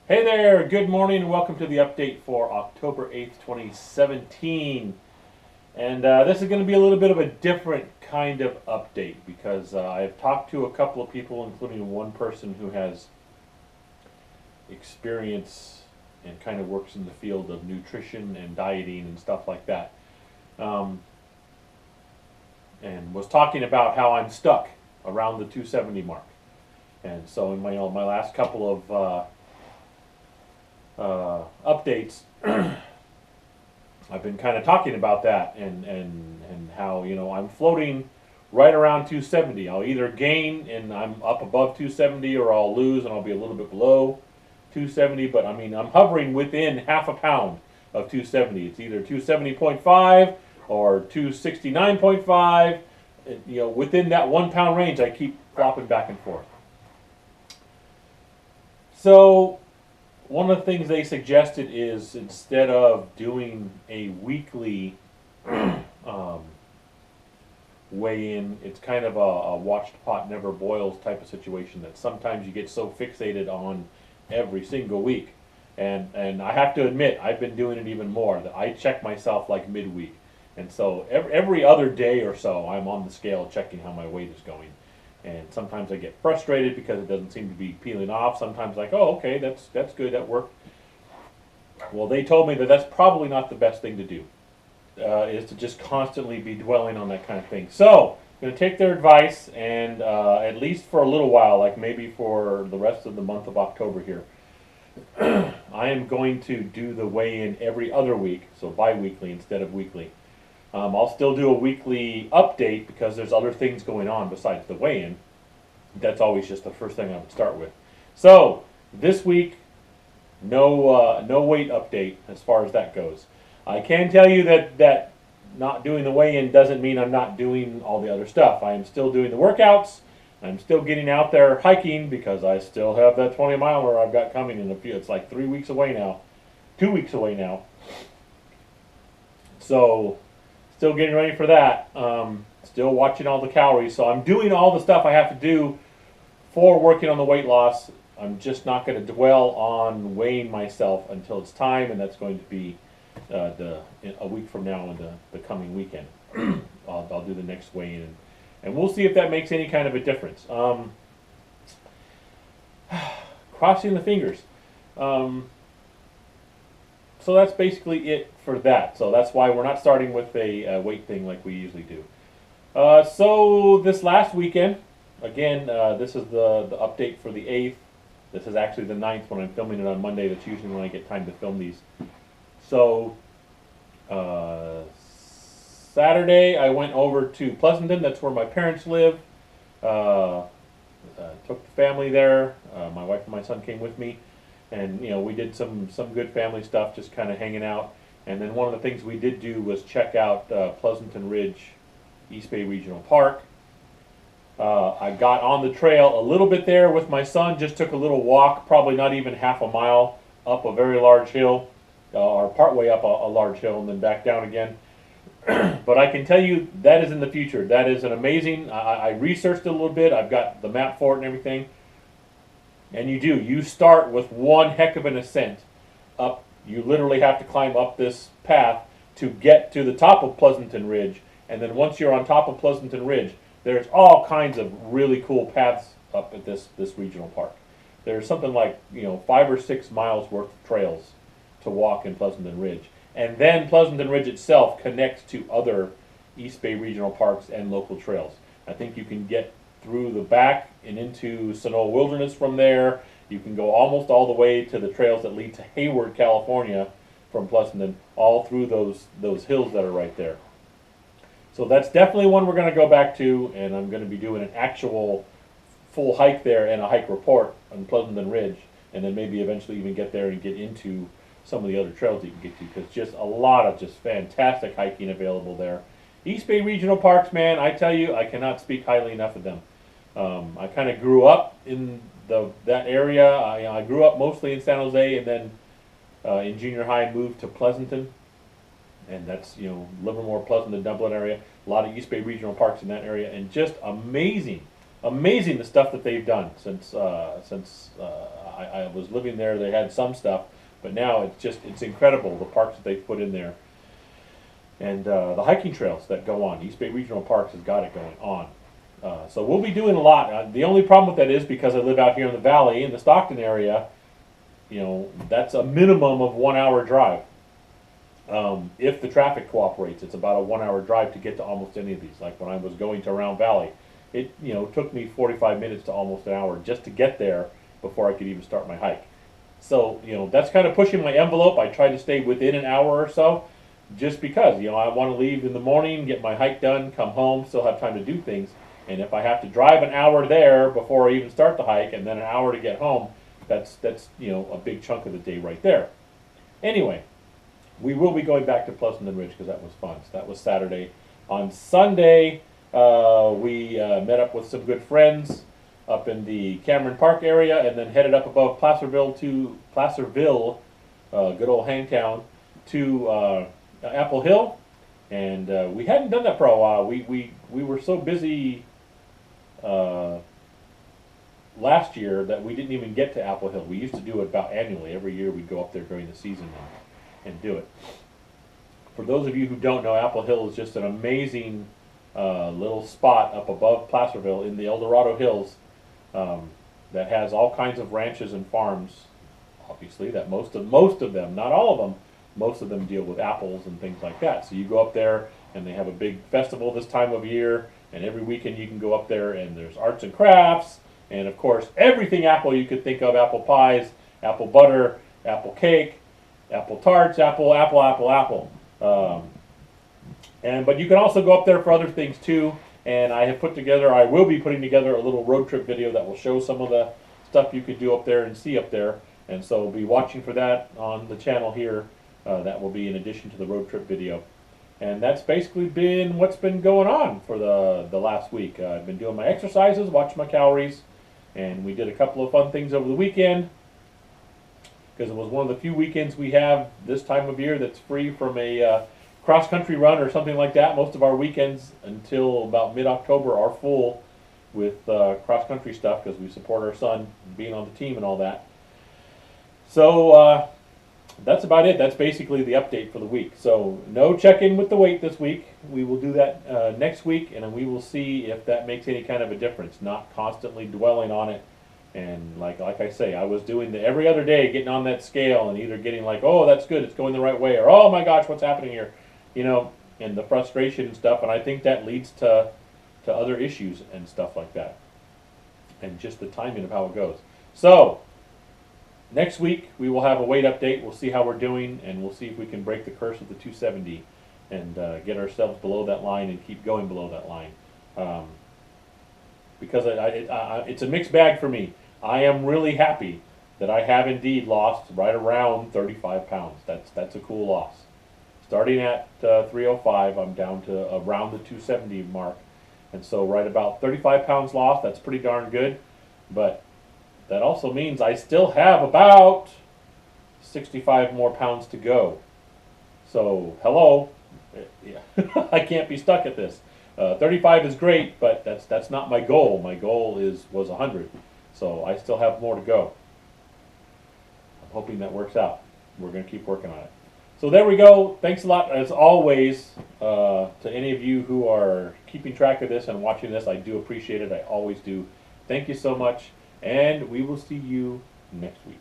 Hey there, good morning and welcome to the update for October 8th, 2017. And this is going to be a little bit of a different kind of update because I've talked to a couple of people, including one person who has experience and kind of works in the field of nutrition and dieting and stuff like that. Um, and was talking about how I'm stuck around the 270 mark. And so in my last couple of updates, I've been kind of talking about that and how I'm floating right around 270. I'll either gain and I'm up above 270, or I'll lose and I'll be a little bit below 270. But I mean, I'm hovering within half a pound of 270. It's either 270.5 or 269.5. Within that 1 pound range, I keep flopping back and forth. So one of the things they suggested is, instead of doing a weekly um, weigh-in, it's kind of a watched pot never boils type of situation, that sometimes you get so fixated on every single week. And I have to admit, I've been doing it even more, that I check myself like midweek. And so every other day or so, I'm on the scale checking how my weight is going. And sometimes I get frustrated because it doesn't seem to be peeling off. Sometimes like, oh, okay, that's good, that worked. Well, they told me that that's probably not the best thing to do, is to just constantly be dwelling on that kind of thing. So I'm going to take their advice, and at least for a little while, like maybe for the rest of the month of October here, I am going to do the weigh-in every other week, so bi-weekly instead of weekly. I'll still do a weekly update because there's other things going on besides the weigh-in. That's always just the first thing I would start with. So this week, no weight update as far as that goes. I can tell you that not doing the weigh-in doesn't mean I'm not doing all the other stuff. I am still doing the workouts. I'm still getting out there hiking because I still have that 20-miler I've got coming in a few. It's like 3 weeks away now, 2 weeks away now. So still getting ready for that. Still watching all the calories. So I'm doing all the stuff I have to do for working on the weight loss. I'm just not going to dwell on weighing myself until it's time, and that's going to be a week from now, in the coming weekend. I'll do the next weigh-in, and we'll see if that makes any kind of a difference. Crossing the fingers. So that's basically it for that. So that's why we're not starting with a weight thing like we usually do. So this last weekend, again, this is the update for the 8th. This is actually the 9th when I'm filming it on Monday. That's usually when I get time to film these. So Saturday I went over to Pleasanton. That's where my parents live. Took the family there. My wife and my son came with me. And we did some good family stuff, just kind of hanging out. And then one of the things we did do was check out Pleasanton Ridge East Bay Regional Park. I got on the trail a little bit there with my son, just took a little walk, probably not even half a mile, up a very large hill, or partway up a large hill and then back down again. But I can tell you that is in the future. That is an amazing, I researched it a little bit, I've got the map for it and everything. And you start with one heck of an ascent up. You literally have to climb up this path to get to the top of Pleasanton Ridge. And then once you're on top of Pleasanton Ridge, there's all kinds of really cool paths up at this regional park. There's something like 5 or 6 miles worth of trails to walk in Pleasanton Ridge. And then Pleasanton Ridge itself connects to other East Bay regional parks and local trails. I think you can get through the back and into Sonoa Wilderness from there. You can go almost all the way to the trails that lead to Hayward, California from Pleasanton, all through those hills that are right there. So that's definitely one we're going to go back to, and I'm going to be doing an actual full hike there and a hike report on Pleasanton Ridge, and then maybe eventually even get there and get into some of the other trails that you can get to, because just a lot of just fantastic hiking available there. East Bay Regional Parks, man, I tell you, I cannot speak highly enough of them. I kind of grew up in that area. I grew up mostly in San Jose, and then in junior high moved to Pleasanton, and that's Livermore, Pleasanton, Dublin area. A lot of East Bay Regional Parks in that area, and just amazing the stuff that they've done since I was living there, they had some stuff, but now it's incredible, the parks that they've put in there. And the hiking trails that go on. East Bay Regional Parks has got it going on. So we'll be doing a lot. The only problem with that is because I live out here in the valley, in the Stockton area, you know, that's a minimum of 1 hour drive. If the traffic cooperates, it's about a 1 hour drive to get to almost any of these. Like when I was going to Round Valley, it took me 45 minutes to almost an hour just to get there before I could even start my hike. So that's kind of pushing my envelope. I try to stay within an hour or so, just because I want to leave in the morning, get my hike done, come home, still have time to do things. And if I have to drive an hour there before I even start the hike, and then an hour to get home, that's a big chunk of the day right there. Anyway, we will be going back to Pleasanton Ridge because that was fun. So that was Saturday. On Sunday, we met up with some good friends up in the Cameron Park area, and then headed up above Placerville, good old Hangtown, to Apple Hill. And we hadn't done that for a while. We were so busy last year that we didn't even get to Apple Hill. We used to do it about annually. Every year we'd go up there during the season and do it. For those of you who don't know, Apple Hill is just an amazing little spot up above Placerville in the El Dorado Hills that has all kinds of ranches and farms. Obviously, that most of them, not all of them, most of them deal with apples and things like that. So you go up there and they have a big festival this time of year, and every weekend you can go up there and there's arts and crafts, and of course everything apple you could think of: apple pies, apple butter, apple cake, apple tarts, apple. But you can also go up there for other things too. And I will be putting together a little road trip video that will show some of the stuff you could do up there and see up there. And so be watching for that on the channel here. That will be in addition to the road trip video. And that's basically been what's been going on for the last week. I've been doing my exercises, watching my calories, and we did a couple of fun things over the weekend, because it was one of the few weekends we have this time of year that's free from a cross-country run or something like that. Most of our weekends until about mid-October are full with cross-country stuff because we support our son being on the team and all that. So that's about it. That's basically the update for the week. So no check-in with the weight this week. We will do that next week, and then we will see if that makes any kind of a difference. Not constantly dwelling on it. And like I say, I was doing the every other day, getting on that scale and either getting like, oh, that's good, it's going the right way, or oh my gosh, what's happening here? And the frustration and stuff. And I think that leads to other issues and stuff like that. And just the timing of how it goes. So next week we will have a weight update. We'll see how we're doing, and we'll see if we can break the curse of the 270 and get ourselves below that line and keep going below that line. Because it's a mixed bag for me. I am really happy that I have indeed lost right around 35 pounds. That's a cool loss. Starting at 305, I'm down to around the 270 mark. And so right about 35 pounds lost, that's pretty darn good. But that also means I still have about 65 more pounds to go. So, hello. Yeah. I can't be stuck at this. 35 is great, but that's not my goal. My goal was 100. So I still have more to go. I'm hoping that works out. We're going to keep working on it. So there we go. Thanks a lot, as always, to any of you who are keeping track of this and watching this. I do appreciate it. I always do. Thank you so much, and we will see you next week.